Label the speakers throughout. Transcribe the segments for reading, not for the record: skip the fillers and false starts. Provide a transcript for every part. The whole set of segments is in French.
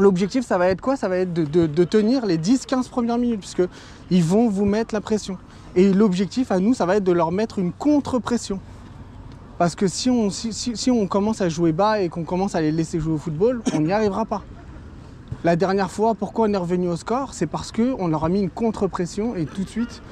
Speaker 1: L'objectif, ça va être quoi? Ça va être de tenir les 10-15 premières minutes, puisqu'ils vont vous mettre la pression. Et l'objectif à nous, ça va être de leur mettre une contre-pression. Parce que si on commence à jouer bas et qu'on commence à les laisser jouer au football, on n'y arrivera pas. La dernière fois, pourquoi on est revenu au score? C'est parce qu'on leur a mis une contre-pression et tout de suite,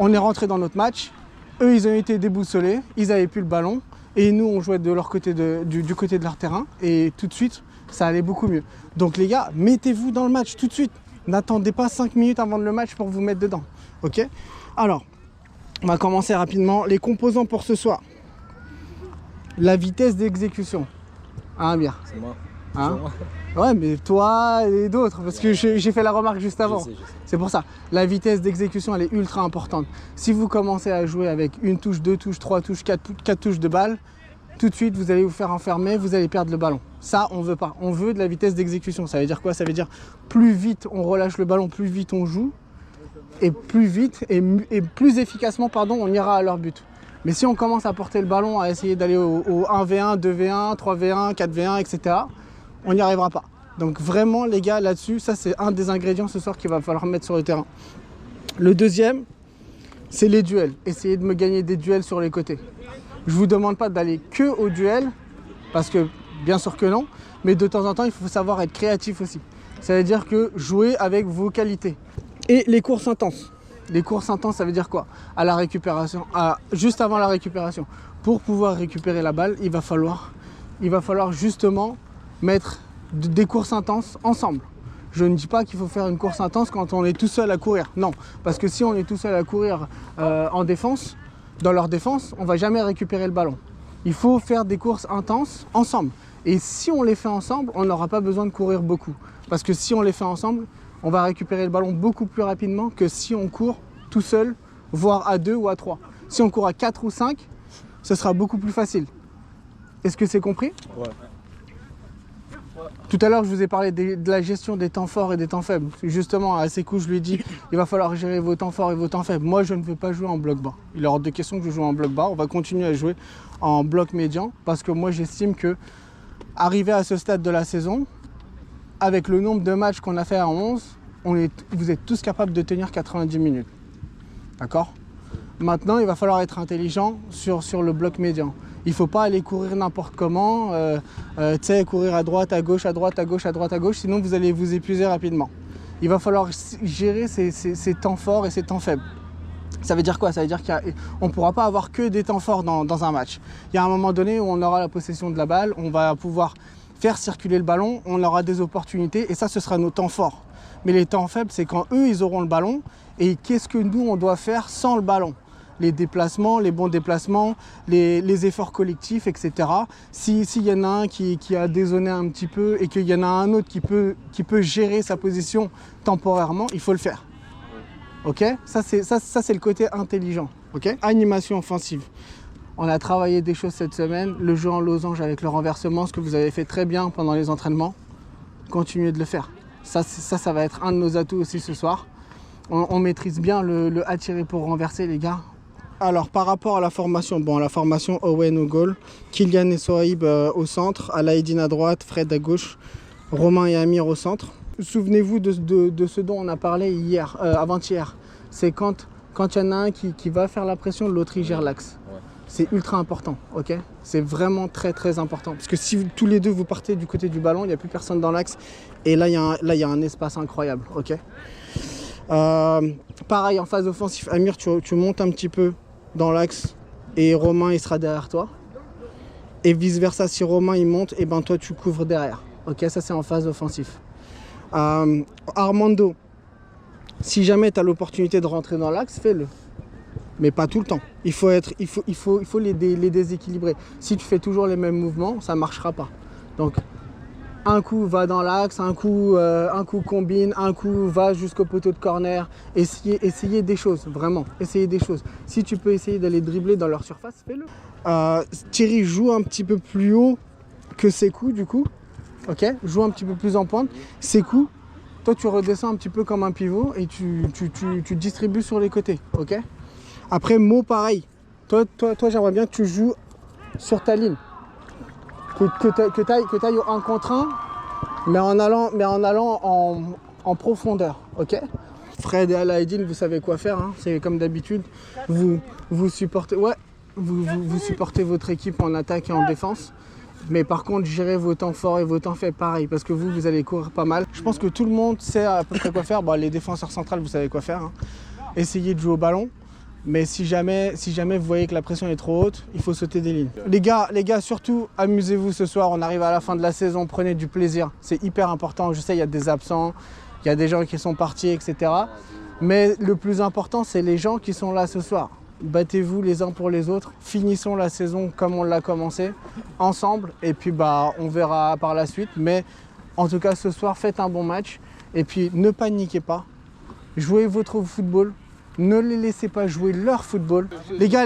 Speaker 1: on est rentré dans notre match. Eux, ils ont été déboussolés, ils n'avaient plus le ballon. Et nous, on jouait de leur côté du côté de leur terrain. Et tout de suite, ça allait beaucoup mieux. Donc les gars, mettez-vous dans le match tout de suite. N'attendez pas 5 minutes avant le match pour vous mettre dedans. Ok? Alors, on va commencer rapidement. Les composants pour ce soir. La vitesse d'exécution. Hein, bien.
Speaker 2: C'est moi.
Speaker 1: Hein? Ouais, mais toi et d'autres, parce que j'ai fait la remarque juste avant.
Speaker 2: Je sais.
Speaker 1: C'est pour ça. La vitesse d'exécution, elle est ultra importante. Si vous commencez à jouer avec une touche, 2 touches, 3 touches, 4 touches de balle, tout de suite, vous allez vous faire enfermer, vous allez perdre le ballon. Ça, on veut pas. On veut de la vitesse d'exécution. Ça veut dire quoi? Ça veut dire plus vite on relâche le ballon, plus vite on joue, et plus vite et plus efficacement, pardon, on ira à leur but. Mais si on commence à porter le ballon, à essayer d'aller au 1v1, 2v1, 3v1, 4v1, etc., on n'y arrivera pas. Donc vraiment, les gars, là-dessus, ça c'est un des ingrédients ce soir qu'il va falloir mettre sur le terrain. Le deuxième, c'est les duels. Essayez de me gagner des duels sur les côtés. Je ne vous demande pas d'aller que au duel, parce que bien sûr que non, mais de temps en temps, il faut savoir être créatif aussi. Ça veut dire que jouer avec vos qualités. Et les courses intenses. Les courses intenses, ça veut dire quoi? À la récupération, juste avant la récupération. Pour pouvoir récupérer la balle, il va falloir justement mettre des courses intenses ensemble. Je ne dis pas qu'il faut faire une course intense quand on est tout seul à courir. Non, parce que si on est tout seul à courir en défense, dans leur défense, on ne va jamais récupérer le ballon. Il faut faire des courses intenses ensemble. Et si on les fait ensemble, on n'aura pas besoin de courir beaucoup. Parce que si on les fait ensemble, on va récupérer le ballon beaucoup plus rapidement que si on court tout seul, voire à 2 ou à 3. Si on court à 4 ou 5, ce sera beaucoup plus facile. Est-ce que c'est compris?
Speaker 2: Ouais.
Speaker 1: Tout à l'heure, je vous ai parlé de la gestion des temps forts et des temps faibles. Justement, à Sekou, je lui ai dit, il va falloir gérer vos temps forts et vos temps faibles. Moi, je ne veux pas jouer en bloc bas. Il est hors de question que je joue en bloc bas. On va continuer à jouer en bloc médian parce que moi, j'estime que arrivé à ce stade de la saison, avec le nombre de matchs qu'on a fait à 11, vous êtes tous capables de tenir 90 minutes. D'accord? Maintenant, il va falloir être intelligent sur le bloc médian. Il ne faut pas aller courir n'importe comment, tu sais, courir à droite, à gauche, à droite, à gauche, à droite, à gauche, sinon vous allez vous épuiser rapidement. Il va falloir gérer ces temps forts et ces temps faibles. Ça veut dire quoi? Ça veut dire qu'on ne pourra pas avoir que des temps forts dans un match. Il y a un moment donné où on aura la possession de la balle, on va pouvoir faire circuler le ballon, on aura des opportunités et ça, ce sera nos temps forts. Mais les temps faibles, c'est quand eux, ils auront le ballon et qu'est-ce que nous, on doit faire sans le ballon? Les déplacements, les bons déplacements, les efforts collectifs, etc. S'il y en a un qui a dézonné un petit peu et qu'il y en a un autre qui peut gérer sa position temporairement, il faut le faire. Ok? Ça, c'est le côté intelligent. Ok? Animation offensive. On a travaillé des choses cette semaine. Le jeu en losange avec le renversement, ce que vous avez fait très bien pendant les entraînements. Continuez de le faire. Ça va être un de nos atouts aussi ce soir. On maîtrise bien le attirer pour renverser, les gars. Alors, par rapport à la formation, la formation Owen au goal, Kylian et Sohaib au centre, Alaïdine à droite, Fred à gauche, Romain et Amir au centre. Souvenez-vous de ce dont on a parlé avant-hier. C'est quand il y en a un qui va faire la pression, l'autre il gère l'axe. Ouais. C'est ultra important, ok? C'est vraiment très très important. Parce que si tous les deux vous partez du côté du ballon, il n'y a plus personne dans l'axe. Et là, il y a un espace incroyable, ok? Pareil, en phase offensive, Amir, tu montes un petit peu dans l'axe et Romain il sera derrière toi. Et vice versa, si Romain il monte, et ben toi tu couvres derrière. Ok, ça c'est en phase offensive. Armando, si jamais tu as l'opportunité de rentrer dans l'axe, fais-le. Mais pas tout le temps. Il faut les déséquilibrer. Si tu fais toujours les mêmes mouvements, ça ne marchera pas. Donc un coup va dans l'axe, un coup combine, un coup va jusqu'au poteau de corner. Essayez des choses, vraiment. Essayez des choses. Si tu peux essayer d'aller dribbler dans leur surface, fais-le. Thierry joue un petit peu plus haut que Sekou du coup. Ok, joue un petit peu plus en pointe. Sekou, toi tu redescends un petit peu comme un pivot et tu distribues sur les côtés. Ok. Après Mo pareil. Toi j'aimerais bien que tu joues sur ta ligne. Que tu ailles au 1 contre 1 mais en allant en profondeur, ok? Fred et Alaïdine, vous savez quoi faire, hein, c'est comme d'habitude. Vous supportez, ouais, vous supportez votre équipe en attaque et en défense. Mais par contre, gérez vos temps forts et vos temps faibles pareil, parce que vous allez courir pas mal. Je pense que tout le monde sait à peu près quoi faire. Bon, les défenseurs centrales, vous savez quoi faire, hein. Essayez de jouer au ballon. Mais si jamais vous voyez que la pression est trop haute, il faut sauter des lignes. Les gars, surtout, amusez-vous ce soir. On arrive à la fin de la saison, prenez du plaisir. C'est hyper important. Je sais, il y a des absents, il y a des gens qui sont partis, etc. Mais le plus important, c'est les gens qui sont là ce soir. Battez-vous les uns pour les autres. Finissons la saison comme on l'a commencé, ensemble. Et puis, on verra par la suite. Mais en tout cas, ce soir, faites un bon match. Et puis, ne paniquez pas. Jouez votre football. Ne les laissez pas jouer leur football. Les gars,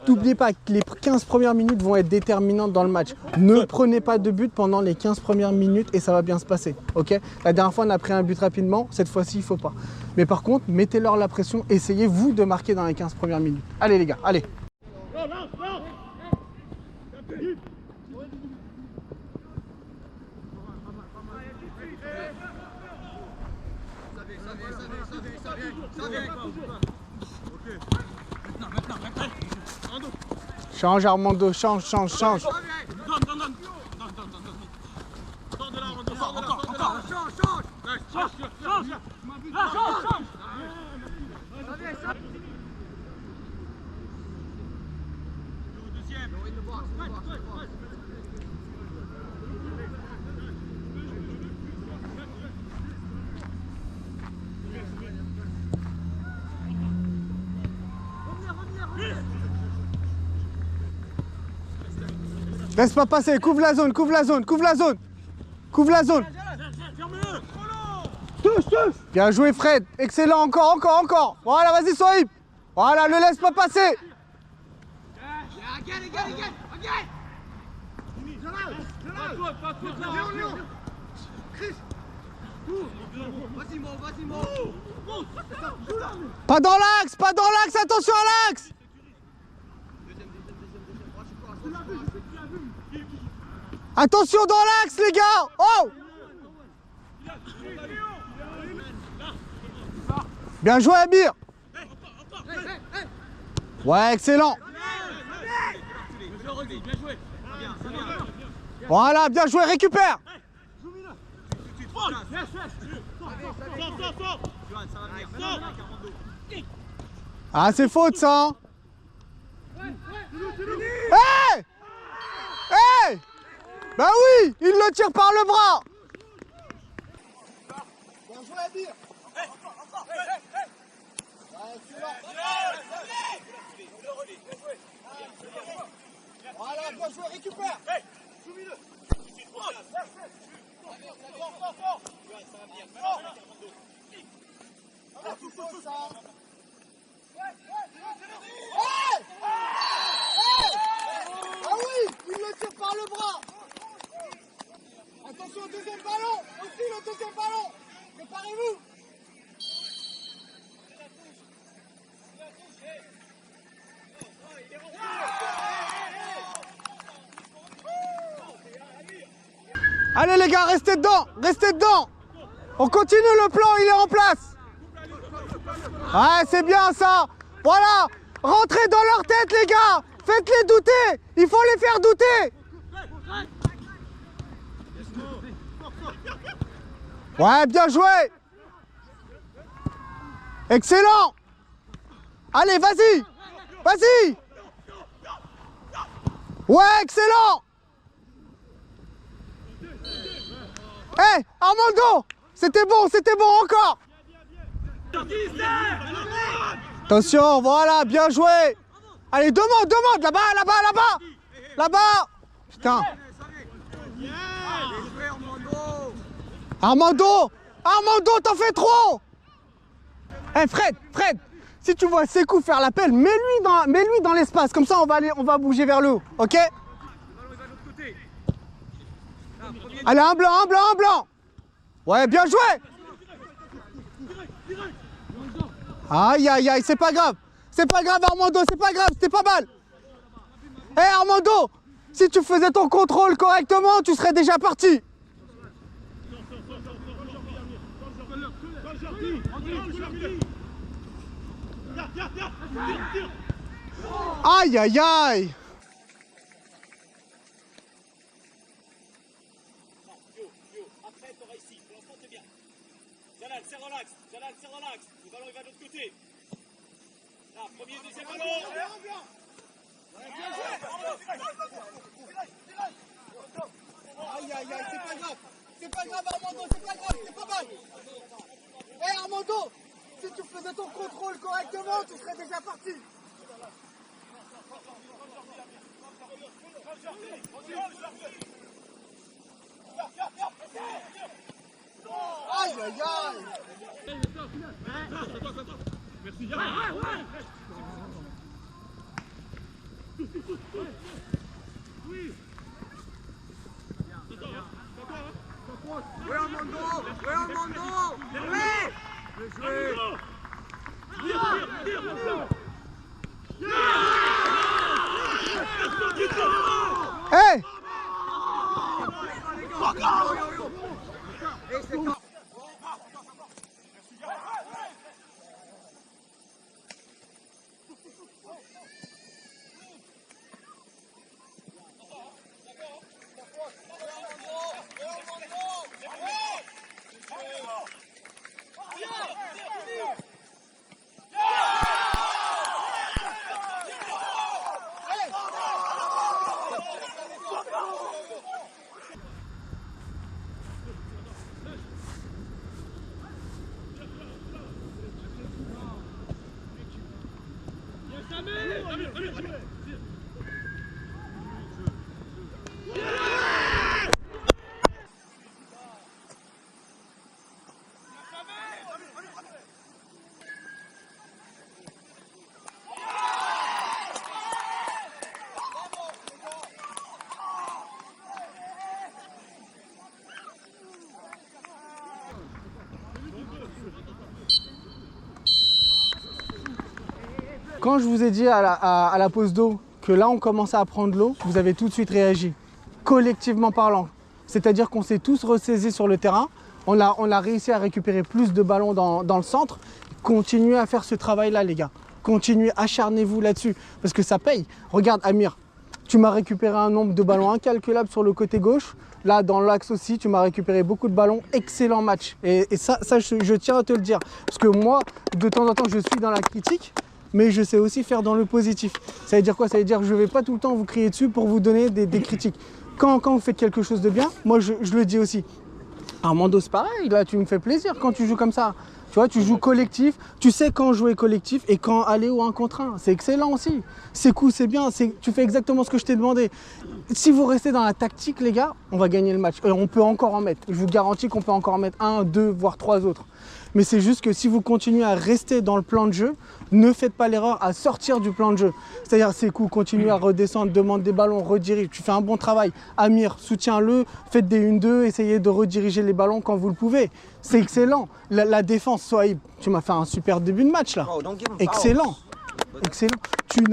Speaker 1: n'oubliez pas que les 15 premières minutes vont être déterminantes dans le match. Ne prenez pas de but pendant les 15 premières minutes et ça va bien se passer. Ok? La dernière fois, on a pris un but rapidement. Cette fois-ci, il ne faut pas. Mais par contre, mettez-leur la pression. Essayez, vous, de marquer dans les 15 premières minutes. Allez, les gars, allez. Change Armando, change. Laisse pas passer, couvre la zone. Touche. Bien joué Fred, excellent, encore. Voilà, vas-y Sohib. Voilà, ne laisse pas passer. Pas dans l'axe, attention à l'axe. Attention dans l'axe les gars. Oh. Bien joué Abir. Ouais, excellent. Voilà, bien joué, récupère. Ah, c'est faute ça. Hey! Hey! Bah oui, il le tire par le bras. Bien joué Abir. Voilà, bien joué, récupère. Ah oui, il le tire par le bras. Attention au deuxième ballon, aussi le deuxième ballon. Préparez-vous. Allez les gars, restez dedans. On continue, le plan, il est en place. Ouais, c'est bien ça. Voilà, rentrez dans leur tête les gars. Faites-les douter. Il faut les faire douter. Ouais, bien joué. Excellent. Allez, vas-y. Ouais, excellent. Hey, Armando, c'était bon, encore. Attention, voilà, bien joué. Allez, demande, là-bas. Putain. Armando, t'en fais trop. Hey, Fred, si tu vois Sekou faire l'appel, mets-lui dans l'espace, comme ça on va bouger vers le haut, ok? Allez, un blanc. Ouais, bien joué. Aïe, c'est pas grave Armando, c'était pas mal. Armando, si tu faisais ton contrôle correctement, tu serais déjà parti. Aïe, aïe, aïe.
Speaker 2: Après, tu auras ici. Pour l'instant, t'es bien. Jalal, c'est relax. Jalal, c'est relax. Le ballon, il va de l'autre côté. Là, premier, deuxième ballon.
Speaker 1: Aïe, aïe, aïe, c'est pas grave. C'est pas grave, Armando, c'est pas grave, c'est pas mal. Hé, Armando, si tu faisais ton contrôle correctement, tu serais déjà parti. Aïe, aïe, aïe.
Speaker 3: Merci.
Speaker 4: Oui, Armando! Oui, Armando! Oui! Bien joué!
Speaker 1: Hey! Quand je vous ai dit à la pause d'eau que là on commençait à prendre l'eau, vous avez tout de suite réagi, collectivement parlant. C'est-à-dire qu'on s'est tous ressaisis sur le terrain, on a réussi à récupérer plus de ballons dans le centre. Continuez à faire ce travail-là les gars, continuez, acharnez-vous là-dessus, parce que ça paye. Regarde Amir, tu m'as récupéré un nombre de ballons incalculable sur le côté gauche. Là, dans l'axe aussi, tu m'as récupéré beaucoup de ballons. Excellent match. Et ça je tiens à te le dire. Parce que moi, de temps en temps, je suis dans la critique, mais je sais aussi faire dans le positif. Ça veut dire quoi? Ça veut dire que je ne vais pas tout le temps vous crier dessus pour vous donner des critiques. Quand vous faites quelque chose de bien, moi, je le dis aussi. Armando, c'est pareil. Là, tu me fais plaisir quand tu joues comme ça. Tu vois, tu joues collectif, tu sais quand jouer collectif et quand aller au 1 contre 1. C'est excellent aussi. C'est cool, c'est bien, tu fais exactement ce que je t'ai demandé. Si vous restez dans la tactique, les gars, on va gagner le match. On peut encore en mettre. Je vous garantis qu'on peut encore en mettre 1, 2, voire 3 autres. Mais c'est juste que si vous continuez à rester dans le plan de jeu, ne faites pas l'erreur à sortir du plan de jeu. C'est-à-dire, c'est cool, continuez à redescendre, demande des ballons, redirige. Tu fais un bon travail. Amir, soutiens-le, faites des 1-2, essayez de rediriger les ballons quand vous le pouvez. C'est excellent. La défense, Sohaib, tu m'as fait un super début de match là. Excellent. Excellent. Tu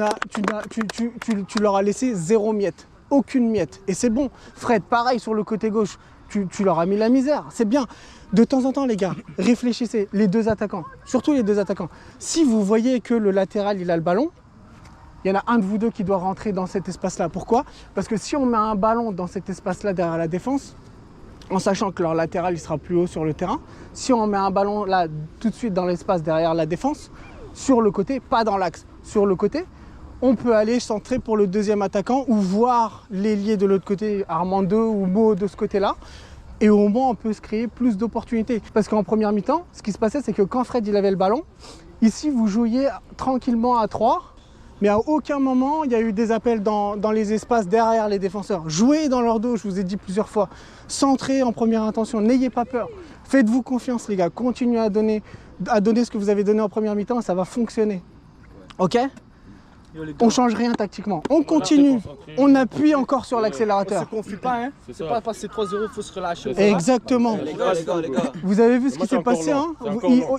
Speaker 1: leur as laissé 0 miette. Aucune miette. Et c'est bon. Fred, pareil sur le côté gauche. Tu leur as mis la misère. C'est bien. De temps en temps, les gars, réfléchissez. Les deux attaquants. Surtout les deux attaquants. Si vous voyez que le latéral, il a le ballon, il y en a un de vous deux qui doit rentrer dans cet espace-là. Pourquoi? Parce que si on met un ballon dans cet espace-là derrière la défense, en sachant que leur latéral il sera plus haut sur le terrain, si on met un ballon là tout de suite dans l'espace derrière la défense, sur le côté, pas dans l'axe, sur le côté, on peut aller centrer pour le deuxième attaquant ou voir l'ailier de l'autre côté, Armando ou Mo de ce côté-là. Et au moins, on peut se créer plus d'opportunités. Parce qu'en première mi-temps, ce qui se passait, c'est que quand Fred il avait le ballon, ici, vous jouiez tranquillement à 3, mais à aucun moment, il y a eu des appels dans les espaces derrière les défenseurs. Jouez dans leur dos, je vous ai dit plusieurs fois. Centrez en première intention, n'ayez pas peur. Faites-vous confiance, les gars. Continuez à donner ce que vous avez donné en première mi-temps et ça va fonctionner. Ok ? On change rien tactiquement. On continue. On appuie encore sur l'accélérateur.
Speaker 4: On se confie pas, hein. C'est pas passer 3-0, il faut se relâcher.
Speaker 1: Exactement.
Speaker 4: Les gars.
Speaker 1: Vous avez vu ce qui s'est passé, hein.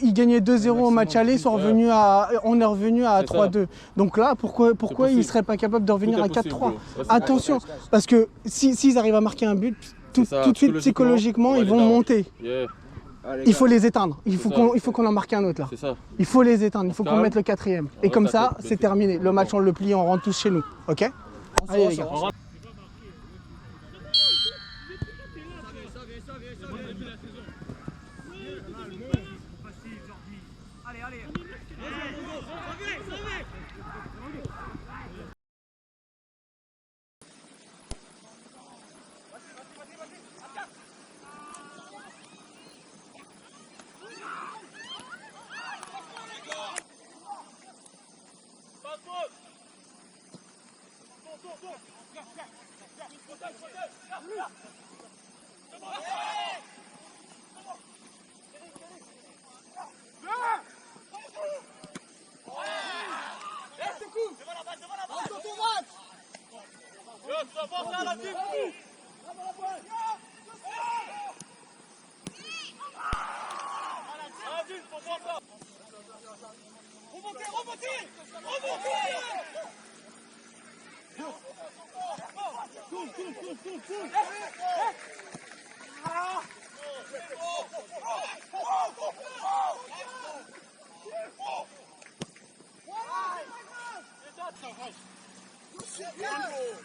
Speaker 1: Ils gagnaient 2-0 au match aller, on est revenu à 3-2. Donc là, pourquoi ils ne seraient pas capables de revenir à 4-3? Attention, parce que s'ils arrivent à marquer un but, tout de suite psychologiquement, ils vont monter. il faut les éteindre. Il faut qu'on en marque un autre là.
Speaker 3: C'est ça.
Speaker 1: Il faut les éteindre, il faut qu'on
Speaker 3: Calme.
Speaker 1: mette le 4e. Et comme ça,
Speaker 3: t'inquiète,
Speaker 1: c'est terminé. Le match, on le plie, on rentre tous chez nous. Ok? Allez les gars.
Speaker 2: Bien joué.